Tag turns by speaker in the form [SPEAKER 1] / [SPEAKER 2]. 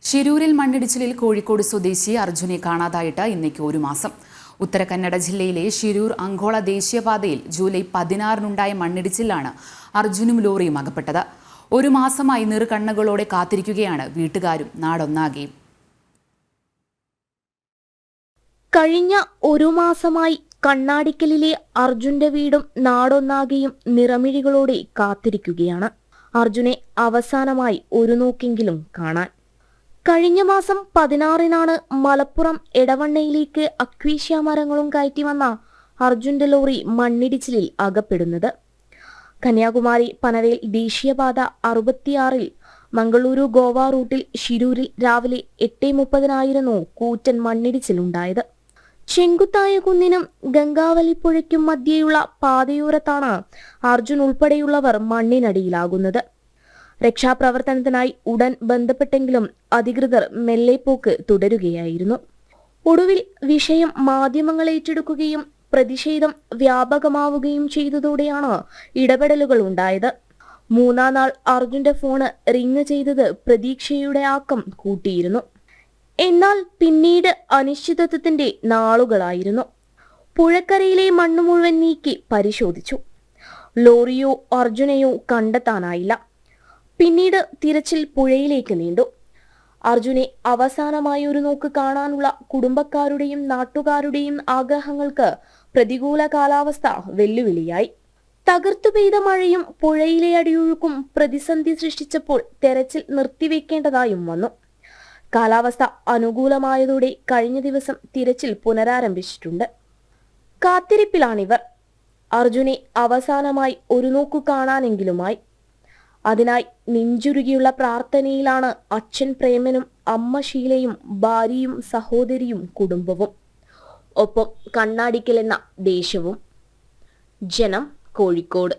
[SPEAKER 1] ശിരൂരിൽ മണ്ണിടിച്ചിലിൽ കോഴിക്കോട് സ്വദേശി അർജുനെ കാണാതായിട്ട് ഇന്നേക്ക് ഒരു മാസം. ഉത്തര കന്നഡ ജില്ലയിലെ ശിരൂർ അങ്കോള ദേശീയപാതയിൽ ജൂലൈ 16-നുണ്ടായ മണ്ണിടിച്ചിലാണ് അർജുനും ലോറിയും അകപ്പെട്ടത്. ഒരു മാസമായി നിറുകണ്ണുകളോടെ കാത്തിരിക്കുകയാണ് വീട്ടുകാരും നാടൊന്നാകെയും.
[SPEAKER 2] കഴിഞ്ഞ ഒരു മാസമായി കണ്ണാടിക്കലിലെ അർജുന്റെ വീടും നാടൊന്നാകെയും നിറമിഴികളോടെ കാത്തിരിക്കുകയാണ്. അർജുനെ അവസാനമായി ഒരു നോക്കെങ്കിലും കാണാൻ. കഴിഞ്ഞ മാസം 16-നാണ് മലപ്പുറം എടവണ്ണയിലേക്ക് അക്വേഷ്യ മരങ്ങളും കയറ്റി വന്ന അർജുന്റെ ലോറി മണ്ണിടിച്ചിലിൽ അകപ്പെടുന്നത്. കന്യാകുമാരി പനവേൽ ദേശീയപാത 66-ൽ മംഗളൂരു ഗോവ റൂട്ടിൽ ശിരൂരിൽ രാവിലെ 8:30-നായിരുന്നു കൂറ്റൻ മണ്ണിടിച്ചിലുണ്ടായത്. ചെങ്കുത്തായ കുന്നിനും ഗംഗാവലിപ്പുഴയ്ക്കും മധ്യേയുള്ള പാതയോരത്താണ് അർജുൻ ഉൾപ്പെടെയുള്ളവർ മണ്ണിനടിയിലാകുന്നത്. രക്ഷാപ്രവർത്തനത്തിനായി ഉടൻ ബന്ധപ്പെട്ടെങ്കിലും അധികൃതർ മെല്ലെപ്പോക്ക് തുടരുകയായിരുന്നു. ഒടുവിൽ വിഷയം മാധ്യമങ്ങൾ ഏറ്റെടുക്കുകയും പ്രതിഷേധം വ്യാപകമാവുകയും ചെയ്തതോടെയാണ് ഇടപെടലുകൾ ഉണ്ടായത്. മൂന്നാം നാൾ അർജുന്റെ ഫോണ് റിങ് ചെയ്തത് പ്രതീക്ഷയുടെ ആക്കം കൂട്ടിയിരുന്നു. എന്നാൽ പിന്നീട് അനിശ്ചിതത്വത്തിന്റെ നാളുകളായിരുന്നു. പുഴക്കരയിലെ മണ്ണ് മുഴുവൻ നീക്കി പരിശോധിച്ചു. ലോറിയോ അർജുനെയോ കണ്ടെത്താനായില്ല. പിന്നീട് തിരച്ചിൽ പുഴയിലേക്ക് നീണ്ടു. അർജുനെ അവസാനമായി ഒരു നോക്ക് കാണാനുള്ള കുടുംബക്കാരുടെയും നാട്ടുകാരുടെയും ആഗ്രഹങ്ങൾക്ക് പ്രതികൂല കാലാവസ്ഥ വെല്ലുവിളിയായി. തകർത്തു പെയ്ത മഴയും പുഴയിലെ അടിയൊഴുക്കും പ്രതിസന്ധി സൃഷ്ടിച്ചപ്പോൾ തെരച്ചിൽ നിർത്തിവെക്കേണ്ടതായും വന്നു. കാലാവസ്ഥ അനുകൂലമായതോടെ കഴിഞ്ഞ ദിവസം തിരച്ചിൽ പുനരാരംഭിച്ചിട്ടുണ്ട്. കാത്തിരിപ്പിലാണിവർ. അർജുനെ അവസാനമായി ഒരു നോക്കു കാണാനെങ്കിലുമായി. അതിനായി നെഞ്ചുരുകിയുള്ള പ്രാർത്ഥനയിലാണ് അച്ഛൻ പ്രേമനും അമ്മ ഷീലയും ഭാര്യയും സഹോദരിയും കുടുംബവും. ഒപ്പം കണ്ണാടിക്കൽ എന്ന ദേശവും. ജനം, കോഴിക്കോട്.